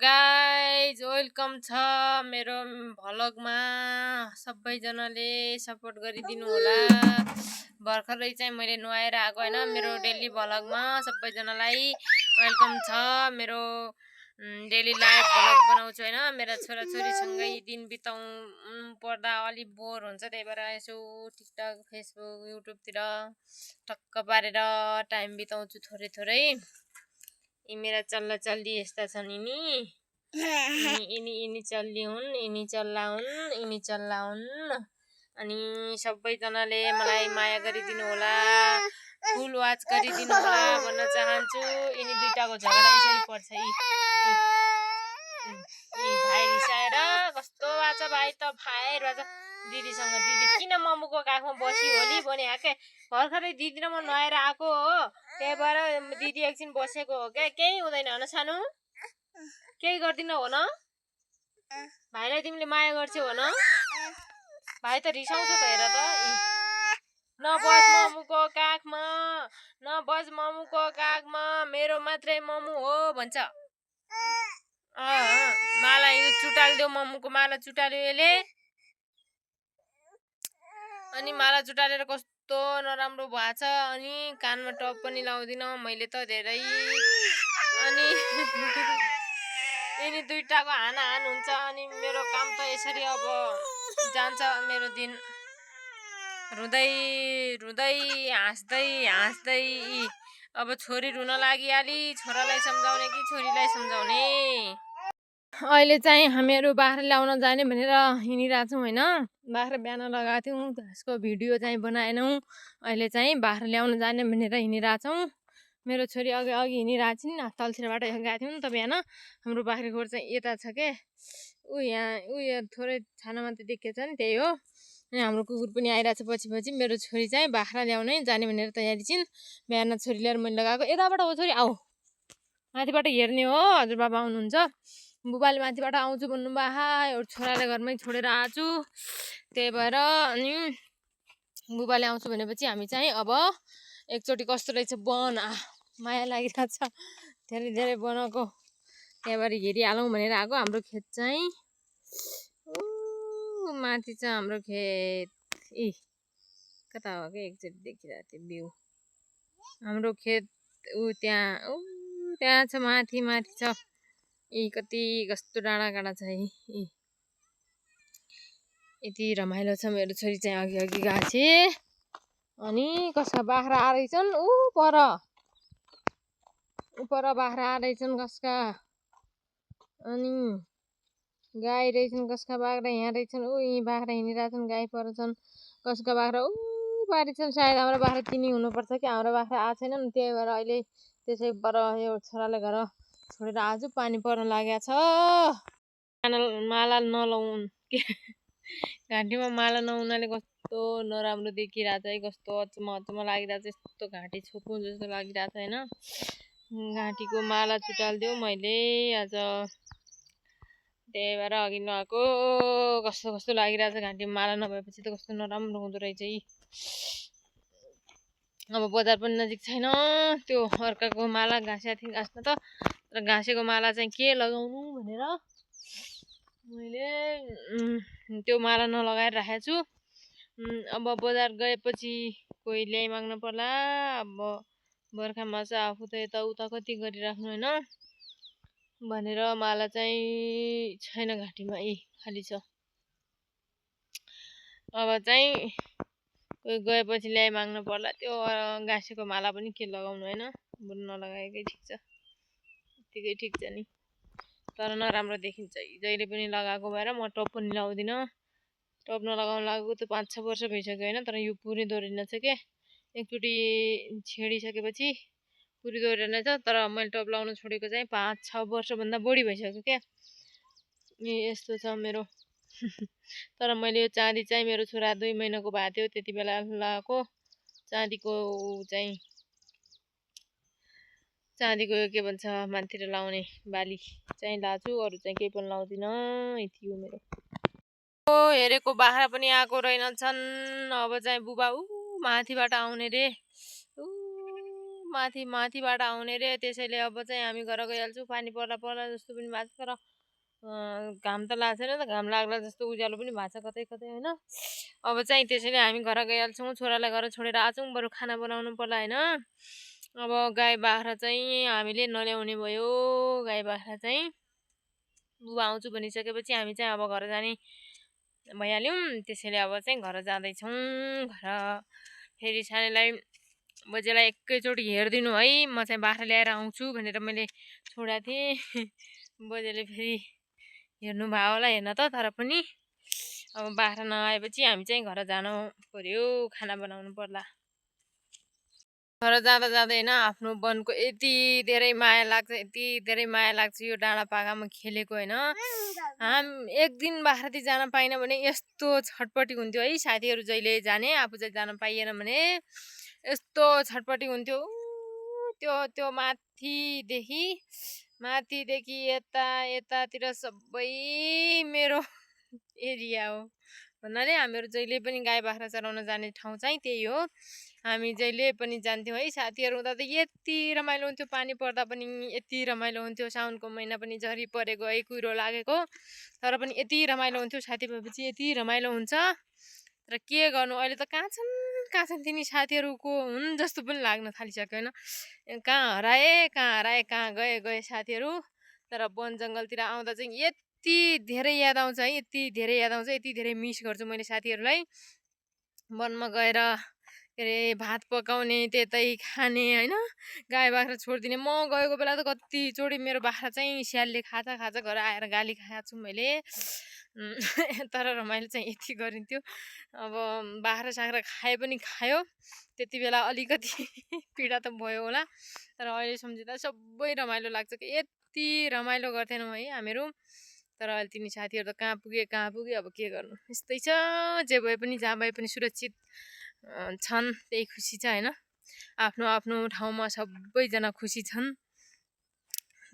Guys welcome छ मेरो भ्लगमा। सबैजनाले सपोर्ट गरिदिनु होला। भर्खरै चाहिँ मैले नुहाएर आएको हैन मेरो डेली भ्लगमा। सबैजनालाई वेलकम छ। मेरो डेली लाइफ भ्लग बनाउँछु हैन। मेरा छोराछोरीसँगै दिन बिताउनु पर्दा अलि बोर हुन्छ, त्यही भएर यसो टिकटक फेसबुक युट्युबतिर टक्क पारेर टाइम बिताउँछु थोरै थोरै। यी मेरा चल्ला चल्ली यस्ता छन्। यिनी चल्ली हुन्, यिनी चल्ला हुन्, यिनी चल्ला हुन्। अनि सबैजनाले मलाई माया गरिदिनु होला, फुल वाच गरिदिनु होला भन्न चाहन्छु। यिनी दुईटाको झगडा यसरी पर्छ। भाइ रिसाएर कस्तो बाछ भाइ त फायर बाछ दिदीसँग। दिदी किन मम्मुको काखमा बसी होली भने हाके भर्खरै दिदी र म नुहाएर आएको हो, त्यही भएर दिदी एकछिन बसेको हो क्या। केही हुँदैन न सानो, केही गर्दिन हो न। भाइलाई तिमीले माया गर्छौ हो न। भाइ त रिसाउँछ त, हेर त। नबस मम्मुको काखमा, नबस मम्मुको काखमा, मेरो मात्रै मम्मु हो भन्छ। माला चुटालिदेऊ, मम्मुको माला चुटाल्यो यसले। अनि माला चुटालेर कस्तो नराम्रो भएछ। अनि कानमा टप पनि लाउँदिन मैले त धेरै। अनि यिनी दुईटाको हानाहान हुन्छ। अनि मेरो काम त यसरी अब जान्छ मेरो दिन। रुँदै रुँदै हाँस्दै हाँस्दै अब छोरी रुन लागिहाली। छोरालाई सम्झाउने कि छोरीलाई सम्झाउने। अहिले चाहिँ हामीहरू बाख्रा ल्याउन जाने भनेर हिँडिरहेछौँ होइन। बाख्रा बिहान लगाएको थियौँ, त्यसको भिडियो चाहिँ बनाएनौँ। अहिले चाहिँ बाख्रा ल्याउन जाने भनेर हिँडिरहेछौँ। मेरो छोरी अघि अघि हिँडिरहेको छिन्। तलतिरबाट गएको थियौँ नि त बिहान। हाम्रो बाख्री खोर चाहिँ यता छ के। यहाँ थोरै छाना मात्रै देखेको छ नि, त्यही हो। अनि हाम्रो कुकुर पनि आइरहेछ पछि पछि। मेरो छोरी चाहिँ बाख्रा ल्याउनै जाने भनेर तयारी छिन्। बिहान छोरी ल्याएर मैले लगाएको। यताबाट हो छोरी आऊ, माथिबाट हेर्ने हो। हजुरबाबा आउनुहुन्छ, बुबाले माथिबाट आउँछु भन्नुभयो। एउटा छोरालाई घरमै छोडेर आछु, त्यही भएर। अनि बुबाले आउँछु भनेपछि हामी चाहिँ अब एकचोटि कस्तो रहेछ बन माया लागिरहेछ धेरै धेरै बनाएको, त्यही भएर हेरिहालौँ भनेर आएको। हाम्रो खेत चाहिँ माथि छ हाम्रो खेत। कता हो कि एकचोटि देखिरहेको थियो भ्यू। हाम्रो खेत त्यहाँ छ, माथि माथि छ। कति कस्तो डाँडा काँडा छ। यति रमाइलो छ। मेरो छोरी चाहिँ अघि अघि गएको छ। अनि कसका बाख्रा आएछन् उपर बाख्रा आएछन् कसका। अनि गाई रहेछन् कसका बाख्रा यहाँ रहेछन्। यी बाख्रा हिँडिरहेछन्, गाई पर छन् कसका बाख्रा पारि छन्। सायद हाम्रो बाख्रा तिनी हुनुपर्छ कि हाम्रो बाख्रा आएको छैनन्, त्यही भएर अहिले त्यसै पर यो छोरालाई घर छोडेर आज पानी पर्न लागेको छ। माला नलाउनु के, घाँटीमा माला नहुनाले कस्तो नराम्रो देखिरहेछ है। कस्तो अचम्म लागिरहेछ। यस्तो घाँटी छोप्नु जस्तो लागिरहेछ होइन। घाँटीको माला चुटालिदेऊ मैले आज, त्यही भएर अघि नआएको। कस्तो कस्तो लागिरहेछ घाँटीमा माला नभएपछि त कस्तो नराम्रो हुँदो रहेछ है। अब बजार पनि नजिक छैन। त्यो अर्काको माला घाँसेको थिएँ घाँस्न त, तर घाँसेको माला चाहिँ के लगाउनु भनेर मैले त्यो माला नलगाएर राखेको छु। अब बजार गएपछि कोही ल्याइ माग्न पर्ला। अब बर्खामा चाहिँ आफू त यताउता कति गरिराख्नु होइन भनेर माला चाहिँ छैन घाँटीमा, खाली छ। अब चाहिँ कोही गएपछि ल्याइ माग्न पर्ला। त्यो गाँसेको माला पनि के लगाउनु होइन, बरु नलगाएकै ठिक छ। यत्तिकै ठिक छ नि, तर नराम्रो देखिन्छ। जहिले पनि लगाएको भएर म टप पनि लाउँदिनँ। टप नलगाउनु लागेको त 5-6 वर्ष भइसक्यो होइन, तर यो पुरै दोहोरिन छ क्या। एकचोटि छेडिसकेपछि पुरै दोहोरिन छ। तर मैले टप लाउन छोडेको चाहिँ 5-6 वर्षभन्दा बढी भइसक्यो क्या। यस्तो छ मेरो। तर मैले यो चाँदी चाहिँ मेरो छोरा 2 महिनाको भएको थियो त्यति बेला लगाएको। चाँदीको के भन्छ माथितिर लाउने बाली चाहिँ लाछु, अरू चाहिँ केही पनि लाउँदिनँ। यति हो मेरो। हेरेको बाख्रा पनि आएको रहेनछन्। अब चाहिँ बुबा माथिबाट आउने रे, माथिबाट आउने रे, त्यसैले अब चाहिँ हामी घर गइहाल्छौँ। पानी पर्ला पर्ला जस्तो पनि भएको छ, तर घाम त लागेको छैन त, घाम लाग्ला जस्तो उज्यालो पनि भएको छ कतै कतै होइन। अब चाहिँ त्यसैले हामी घर गइहाल्छौँ, छोरालाई घर छोडेर आछौँ, बरु खाना बनाउनु पर्ला होइन। अब गाई बाख्रा चाहिँ हामीले नल्याउने भयो। गाई बाख्रा चाहिँ बुबा आउँछु भनिसकेपछि हामी चाहिँ अब घर जाने भइहाल्यौँ। त्यसैले अब चाहिँ घर जाँदैछौँ। घर फेरि सानैलाई बजेलाई एकैचोटि हेरिदिनु है, म चाहिँ बाख्रा ल्याएर आउँछु भनेर मैले छोडेको थिएँ। बजेले फेरि हेर्नु भयो होला, हेर्न त, तर पनि अब बाख्रा नआएपछि हामी चाहिँ घर जानु पर्यो, खाना बनाउनु पर्ला। घर जाँदा जाँदै होइन आफ्नो वनको यति धेरै माया लाग्छ, यति धेरै माया लाग्छ यो डाँडा पाकामा खेलेको होइन। एक दिन बाख्राती जान पाइनँ भने यस्तो छटपटी हुन्थ्यो है, साथीहरू जहिले जाने आफू चाहिँ जान पाइएन भने यस्तो छटपटी हुन्थ्यो। त्यो त्यो माथिदेखि यतातिर सबै मेरो एरिया हो भन्नाले हामीहरू जहिले पनि गाई बाख्रा चराउन जाने ठाउँ चाहिँ त्यही हो। हामी जहिले पनि जान्थ्यौँ है, साथीहरू हुँदा त यति रमाइलो हुन्थ्यो। पानी पर्दा पनि यति रमाइलो हुन्थ्यो। साउनको महिना पनि झरी परेको है, कुहिरो लागेको, तर पनि यति रमाइलो हुन्थ्यो। साथी भएपछि यति रमाइलो हुन्छ। तर के गर्नु, अहिले त कहाँ छन् तिनी साथीहरूको हुन् जस्तो पनि लाग्न थालिसक्यो होइन। कहाँ हराए कहाँ गए साथीहरू। तर वन जङ्गलतिर आउँदा चाहिँ यति धेरै याद आउँछ है, यति धेरै मिस गर्छु मैले साथीहरूलाई। वनमा गएर के अरे भात पकाउने, त्यतै खाने होइन, गाई बाख्रा छोडिदिने। म गएको बेला त कतिचोटि मेरो बाख्रा चाहिँ स्यालले खाजा घर आएर गाली खाएको छु मैले। तर रमाइलो चाहिँ यति गरिन्थ्यो। अब बाख्रा साख्रा खाए पनि खायो, त्यति बेला अलिकति पीडा त भयो होला, तर अहिले सम्झिँदा सबै रमाइलो लाग्छ कि यति रमाइलो गर्थेनौँ है हामीहरू। तर अहिले तिनी साथीहरू त कहाँ पुगे अब के गर्नु, यस्तै छ। जे भए पनि जहाँ भए पनि सुरक्षित छन्, त्यही खुसी छ होइन। आफ्नो आफ्नो ठाउँमा सबैजना खुसी छन्।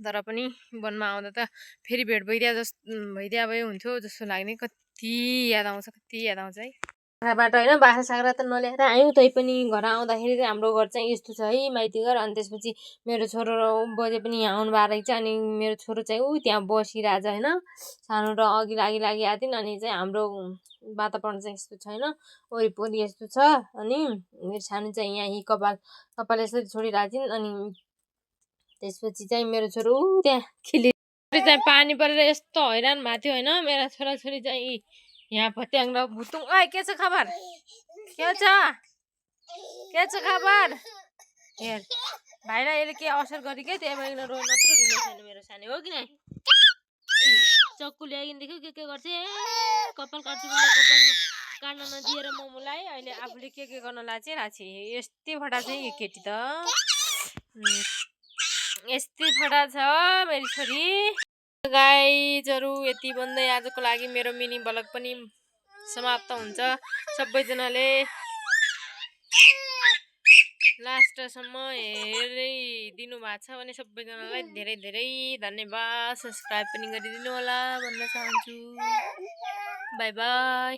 तर पनि वनमा आउँदा त फेरि भेट भइदिया भए हुन्थ्यो जस्तो लाग्ने। कति याद आउँछ है बाख्राबाट होइन। बाख्रा साख्रा त नल्याएर आयौँ, तै पनि घर आउँदाखेरि चाहिँ हाम्रो घर चाहिँ यस्तो छ है, माइती घर। अनि त्यसपछि मेरो छोरो र बजे पनि यहाँ आउनु भएको रहेछ। अनि मेरो छोरो चाहिँ त्यहाँ बसिरहेछ होइन। सानो र अघि लागि आएको अनि चाहिँ हाम्रो वातावरण चाहिँ यस्तो छैन, वरिपरि यस्तो छ। अनि मेरो सानो चाहिँ यहाँ कपाल यसरी छोडिरहेको थिइन्। अनि त्यसपछि चाहिँ मेरो छोरो त्यहाँ चाहिँ पानी परेर यस्तो हैरान भएको थियो होइन। मेरा छोराछोरी चाहिँ यहाँ फत्याङ र भुतुङ। के छ खबर, के छ खबर हेर। भाइलाई यसले के असर गरी के, त्यही भएर रोइ मात्र रुने छैन मेरो सानो, हो कि नै? चक्कु ल्याइकन देख्यो के गर्छ, कपाल काट्छु भने कपाल काट्न नदिएर मोमोलाई अहिले आफूले के गर्न लाछे। यस्तै फटा छ यो केटी त, यस्तै फटा छ मेरो छोरी। गाईजहरू यति भन्दै आजको लागि मेरो मिनी ब्लग पनि समाप्त हुन्छ। सबैजनाले लास्टसम्म हेरिदिनु भएको छ भने सबैजनालाई धेरै धेरै धन्यवाद। सब्सक्राइब पनि गरिदिनु होला भन्न चाहन्छु। By by.